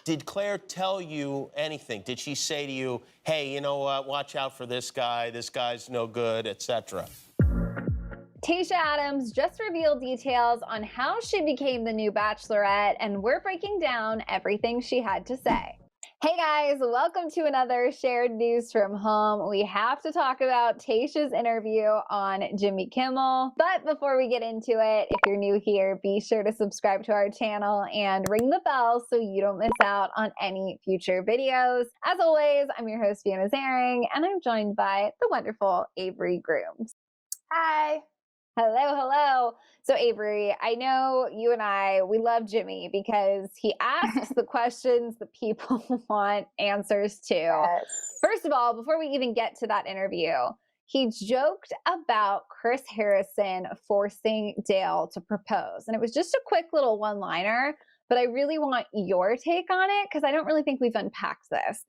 Did Claire tell you anything? Did she say to you, hey, you know what, watch out for this guy's no good, etc.? Tayshia Adams just revealed details on how she became the new bachelorette, and we're breaking down everything she had to say. Hey guys, welcome to another shared news from home. We have to talk about Tayshia's interview on Jimmy Kimmel. But before we get into it, if you're new here, be sure to subscribe to our channel and ring the bell so you don't miss out on any future videos. As always, I'm your host, Fiona Zaring, and I'm joined by the wonderful Avery Grooms. Hi. Hello, hello. So Avery, I know you and we love Jimmy because he asks the questions that people want answers to. Yes. First of all, before we even get to that interview, he joked about Chris Harrison forcing Dale to propose. And it was just a quick little one-liner, but I really want your take on it because I don't really think we've unpacked this.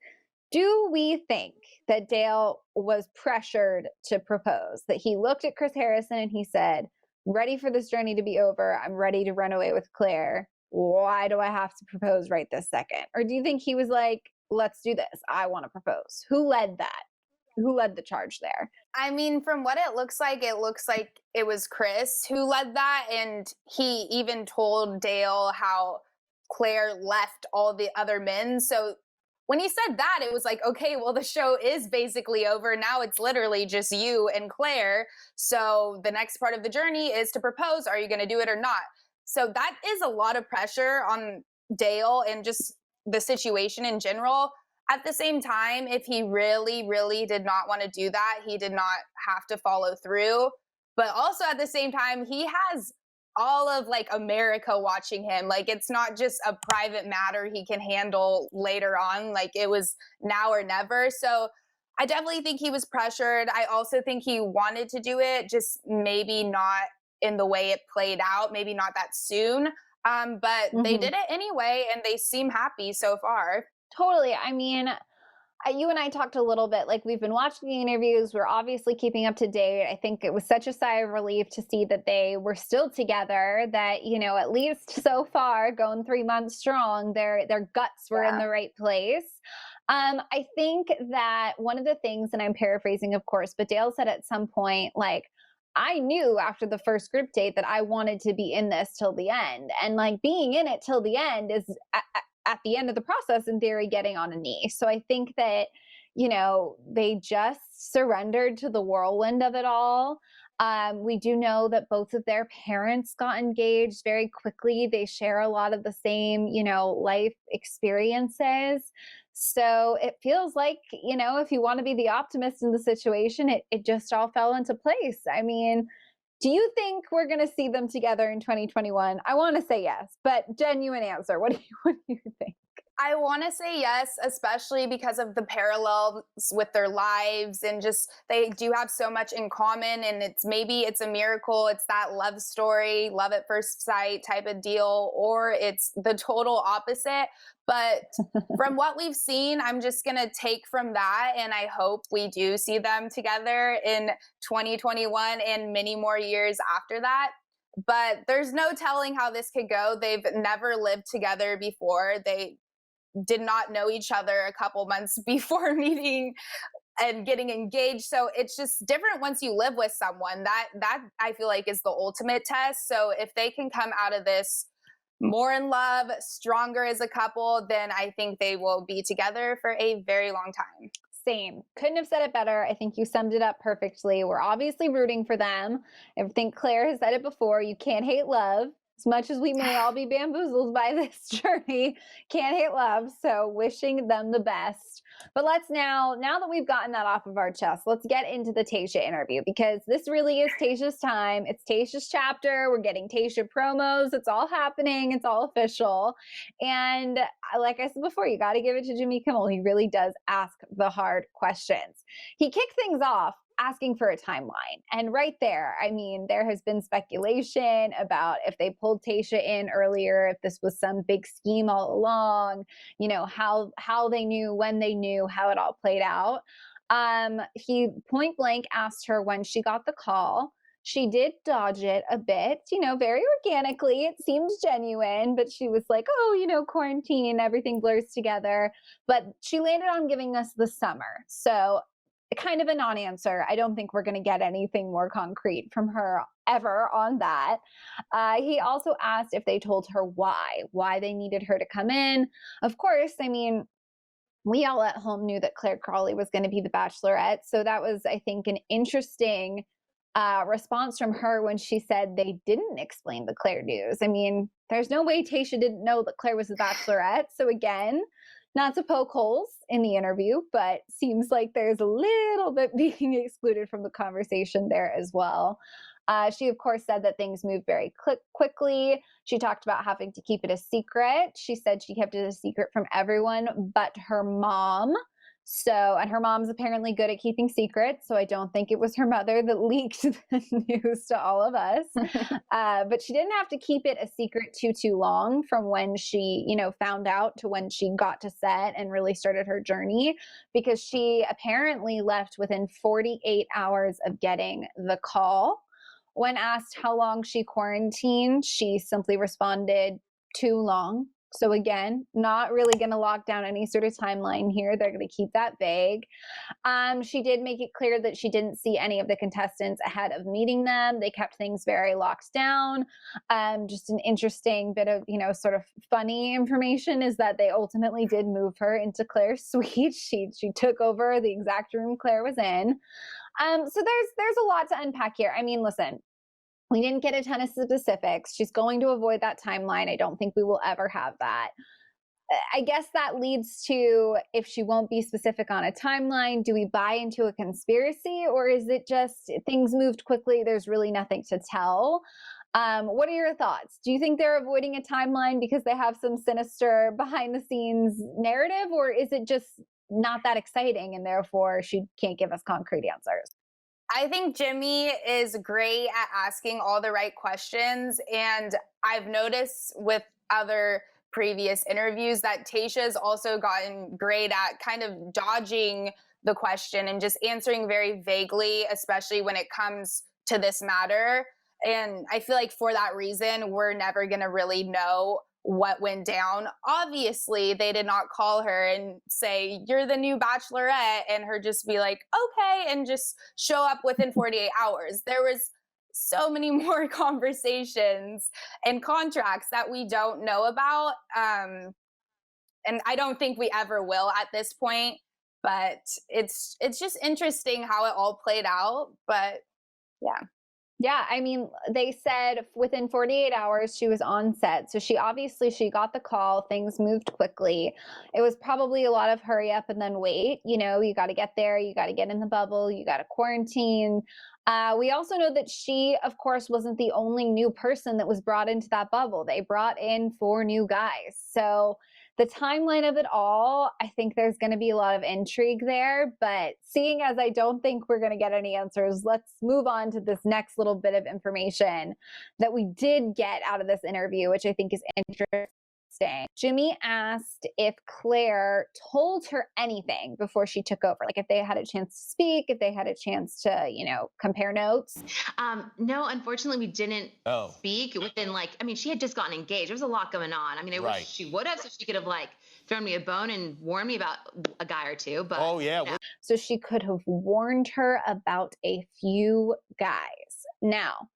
Do we think that Dale was pressured to propose? That he looked at Chris Harrison and he said, ready for this journey to be over. I'm ready to run away with Claire. Why do I have to propose right this second? Or do you think he was like, let's do this. I want to propose. Who led that? Who led the charge there? I mean, from what it looks like it was Chris who led that. And he even told Dale how Claire left all the other men. So when he said that, it was like, okay, well, the show is basically over. Now it's literally just you and Claire. So the next part of the journey is to propose. Are you going to do it or not? So that is a lot of pressure on Dale and just the situation in general. At the same time, if he really, really did not want to do that, he did not have to follow through. But also at the same time, he has all of like America watching him. Like it's not just a private matter he can handle later on. Like it was now or never. So I definitely think he was pressured. I also think he wanted to do it, just maybe not in the way it played out, maybe not that soon. But they did it anyway, and they seem happy so far. Totally. I mean, you and I talked a little bit, like we've been watching the interviews. We're obviously keeping up to date. I think it was such a sigh of relief to see that they were still together, that, you know, at least so far, going 3 months strong, their guts were in the right place. I think that one of the things, and I'm paraphrasing, of course, but Dale said at some point, like, I knew after the first group date that I wanted to be in this till the end. And like being in it till the end is at the end of the process, in theory, getting on a knee. So I think that, you know, they just surrendered to the whirlwind of it all. We do know that both of their parents got engaged very quickly. They share a lot of the same, you know, life experiences. So it feels like, you know, if you want to be the optimist in the situation, it just all fell into place. I mean, do you think we're going to see them together in 2021? I want to say yes, but genuine answer. What do you think? I want to say yes, especially because of the parallels with their lives, and just they do have so much in common, and maybe it's a miracle. It's that love story, love at first sight type of deal, or it's the total opposite. But from what we've seen, I'm just going to take from that, and I hope we do see them together in 2021 and many more years after that. But there's no telling how this could go. They've never lived together before. They did not know each other a couple months before meeting and getting engaged. So it's just different once you live with someone. That I feel like is the ultimate test. So if they can come out of this more in love, stronger as a couple, then I think they will be together for a very long time. Same. Couldn't have said it better. I think you summed it up perfectly. We're obviously rooting for them. I think Claire has said it before. You can't hate love. As much as we may all be bamboozled by this journey, can't hate love. So wishing them the best. But let's now that we've gotten that off of our chest, let's get into the Tayshia interview, because this really is Tayshia's time. It's Tayshia's chapter. We're getting Tayshia promos. It's all happening. It's all official. And like I said before, you got to give it to Jimmy Kimmel. He really does ask the hard questions. He kicked things off asking for a timeline. And right there, I mean, there has been speculation about if they pulled Tayshia in earlier, if this was some big scheme all along, you know, how they knew, when they knew, how it all played out. He point blank asked her when she got the call. She did dodge it a bit, very organically. It seemed genuine, but she was like, oh, quarantine, everything blurs together. But she landed on giving us the summer. So kind of a non-answer. I don't think we're going to get anything more concrete from her ever on that. He also asked if they told her why they needed her to come in. Of course, I mean, we all at home knew that Clare Crawley was going to be the bachelorette. So that was, I think, an interesting response from her when she said they didn't explain the Clare news. I mean, there's no way Tayshia didn't know that Clare was the bachelorette. So again, not to poke holes in the interview, but seems like there's a little bit being excluded from the conversation there as well. She, of course, said that things moved very quickly. She talked about having to keep it a secret. She said she kept it a secret from everyone but her mom. And her mom's apparently good at keeping secrets, so I don't think it was her mother that leaked the news to all of us. But she didn't have to keep it a secret too long from when she, found out to when she got to set and really started her journey, because she apparently left within 48 hours of getting the call. When asked how long she quarantined, she simply responded, too long. So again, not really going to lock down any sort of timeline here. They're going to keep that vague. She did make it clear that she didn't see any of the contestants ahead of meeting them. They kept things very locked down. Just an interesting bit of, sort of funny information is that they ultimately did move her into Claire's suite. She took over the exact room Claire was in. So there's a lot to unpack here. I mean, listen, we didn't get a ton of specifics. She's going to avoid that timeline. I don't think we will ever have that. I guess that leads to, if she won't be specific on a timeline, do we buy into a conspiracy, or is it just things moved quickly, there's really nothing to tell? What are your thoughts? Do you think they're avoiding a timeline because they have some sinister behind the scenes narrative, or is it just not that exciting and therefore she can't give us concrete answers? I think Jimmy is great at asking all the right questions. And I've noticed with other previous interviews that Tayshia's also gotten great at kind of dodging the question and just answering very vaguely, especially when it comes to this matter. And I feel like for that reason, we're never going to really know what went down. Obviously, they did not call her and say, you're the new bachelorette, and her just be like, okay, and just show up within 48 hours. There was so many more conversations and contracts that we don't know about. And I don't think we ever will at this point, but it's just interesting how it all played out. But yeah. Yeah, I mean, they said within 48 hours she was on set. So she got the call, things moved quickly. It was probably a lot of hurry up and then wait. You got to get there, you got to get in the bubble, you got to quarantine. We also know that she, of course, wasn't the only new person that was brought into that bubble. They brought in 4 new guys. So the timeline of it all, I think there's going to be a lot of intrigue there. But seeing as I don't think we're going to get any answers, let's move on to this next little bit of information that we did get out of this interview, which I think is interesting. Jimmy asked if Claire told her anything before she took over, like if they had a chance to speak, if they had a chance to, compare notes. No, unfortunately, we didn't speak within she had just gotten engaged. There was a lot going on. I mean, I wish she would have, so she could have thrown me a bone and warned me about a guy or two. But so she could have warned her about a few guys. Now,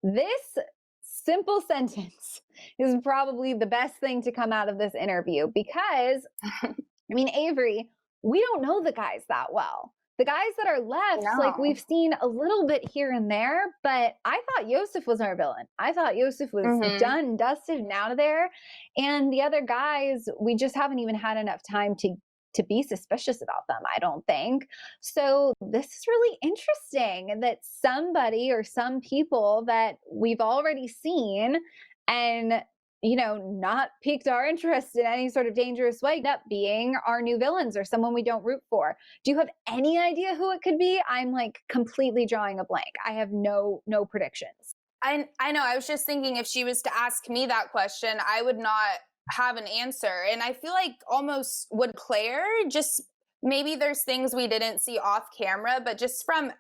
this simple sentence is probably the best thing to come out of this interview because, Avery, we don't know the guys that well. The guys that are left, we've seen a little bit here and there, but I thought Yosef was our villain. I thought Yosef was done, dusted, and out of there. And the other guys, we just haven't even had enough time to be suspicious about them, I don't think. So this is really interesting that somebody or some people that we've already seen and, not piqued our interest in any sort of dangerous way, end up being our new villains or someone we don't root for. Do you have any idea who it could be? I'm completely drawing a blank. I have no predictions. I know. I was just thinking if she was to ask me that question, I would not have an answer. And I feel like almost would Claire, just maybe there's things we didn't see off camera, but just from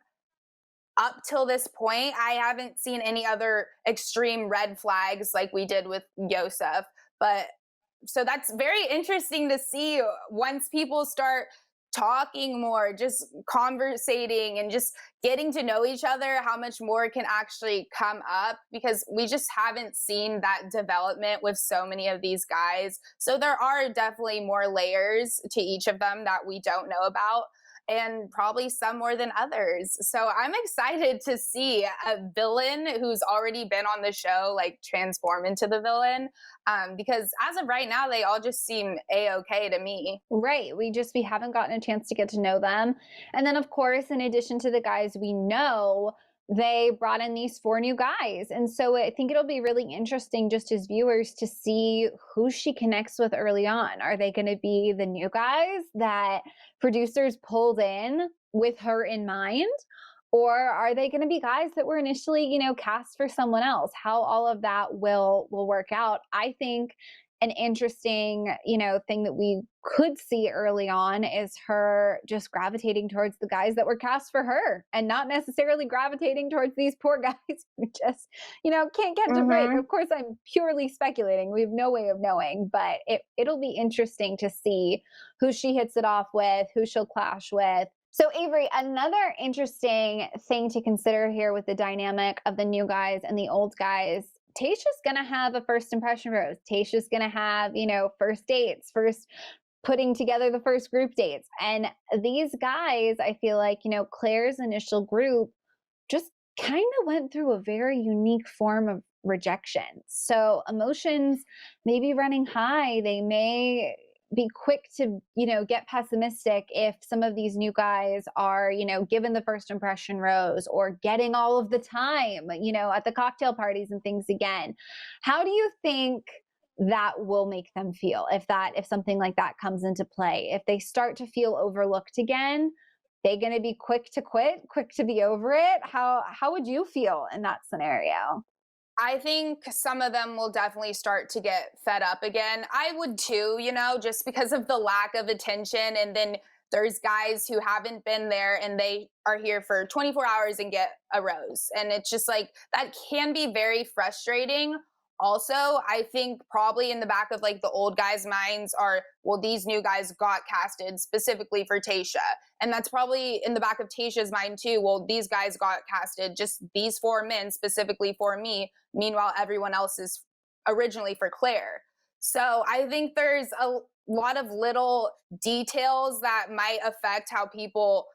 up till this point, I haven't seen any other extreme red flags like we did with Yosef. But so that's very interesting to see once people start talking more, just conversating and just getting to know each other, how much more can actually come up, because we just haven't seen that development with so many of these guys. So there are definitely more layers to each of them that we don't know about, and probably some more than others. So I'm excited to see a villain who's already been on the show like transform into the villain, because as of right now, they all just seem a-okay to me. Right. We haven't gotten a chance to get to know them. And then, of course, in addition to the guys we know, they brought in these 4 new guys. And so I think it'll be really interesting just as viewers to see who she connects with early on. Are they going to be the new guys that producers pulled in with her in mind? Or are they going to be guys that were initially, cast for someone else? How all of that will work out. I think an interesting, thing that we could see early on is her just gravitating towards the guys that were cast for her and not necessarily gravitating towards these poor guys who just, can't catch a break. Of course, I'm purely speculating. We have no way of knowing, but it'll be interesting to see who she hits it off with, who she'll clash with. So Avery, another interesting thing to consider here with the dynamic of the new guys and the old guys, Tayshia's going to have a first impression rose. Tayshia's going to have, first dates, first putting together the first group dates. And these guys, I feel like, Claire's initial group just kind of went through a very unique form of rejection. So emotions may be running high. They may be quick to, get pessimistic if some of these new guys are, given the first impression rose or getting all of the time, at the cocktail parties and things again. How do you think that will make them feel if something like that comes into play? If they start to feel overlooked again, they going to be quick to quit, quick to be over it? How would you feel in that scenario? I think some of them will definitely start to get fed up again. I would too, just because of the lack of attention. And then there's guys who haven't been there and they are here for 24 hours and get a rose. And it's just like, that can be very frustrating. Also, I think probably in the back of like the old guys' minds are, well, these new guys got casted specifically for Tayshia. And that's probably in the back of Tayshia's mind too. Well, these guys got casted, just these 4 men specifically for me. Meanwhile, everyone else is originally for Claire. So I think there's a lot of little details that might affect how people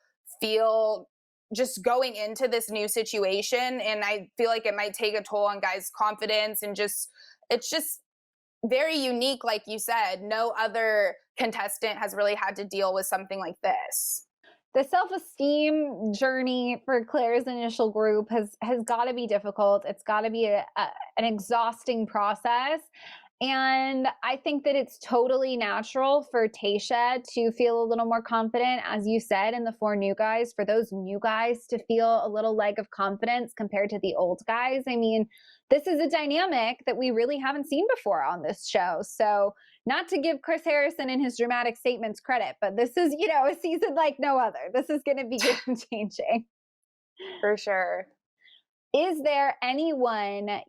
feel just going into this new situation. And I feel like it might take a toll on guys' confidence, and it's just very unique. Like you said, no other contestant has really had to deal with something like this. The self-esteem journey for Claire's initial group has got to be difficult. It's got to be an exhausting process. And I think that it's totally natural for Tayshia to feel a little more confident, as you said, in the 4 new guys, for those new guys to feel a little leg of confidence compared to the old guys. I mean, this is a dynamic that we really haven't seen before on this show. So not to give Chris Harrison and his dramatic statements credit, but this is, a season like no other. This is going to be game changing. For sure. Is there anyone,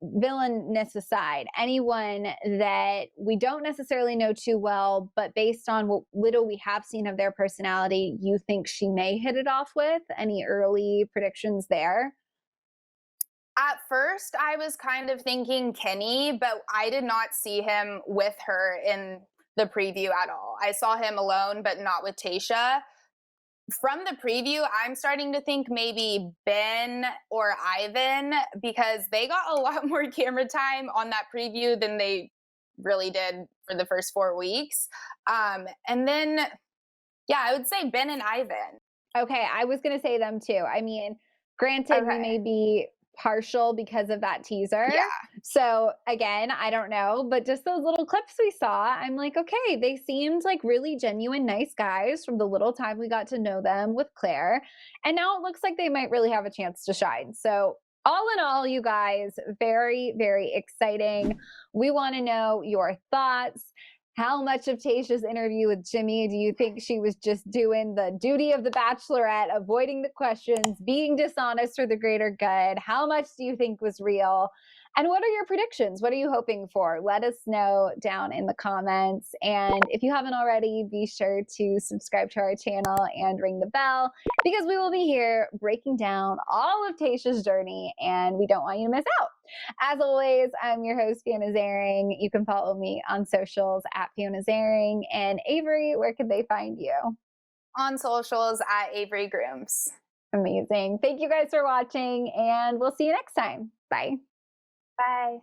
villainous aside, anyone that we don't necessarily know too well, but based on what little we have seen of their personality, you think she may hit it off with? Any early predictions there? At first, I was kind of thinking Kenny, but I did not see him with her in the preview at all. I saw him alone, but not with Tayshia. From the preview, I'm starting to think maybe Ben or Ivan, because they got a lot more camera time on that preview than they really did for the first 4 weeks. And then, I would say Ben and Ivan. Okay, I was going to say them too. I mean, granted, we may be partial because of that teaser. Yeah. So again, I don't know, but just those little clips we saw, I'm like, okay, they seemed like really genuine, nice guys from the little time we got to know them with Claire. And now it looks like they might really have a chance to shine. So all in all, you guys, very, very exciting. We want to know your thoughts. How much of Tayshia's interview with Jimmy do you think she was just doing the duty of the bachelorette, avoiding the questions, being dishonest for the greater good? How much do you think was real? And what are your predictions? What are you hoping for? Let us know down in the comments. And if you haven't already, be sure to subscribe to our channel and ring the bell, because we will be here breaking down all of Tayshia's journey, and we don't want you to miss out. As always, I'm your host, Fiona Zaring. You can follow me on socials at Fiona Zaring. And Avery, where can they find you? On socials at Avery Grooms. Amazing. Thank you guys for watching, and we'll see you next time. Bye. Bye.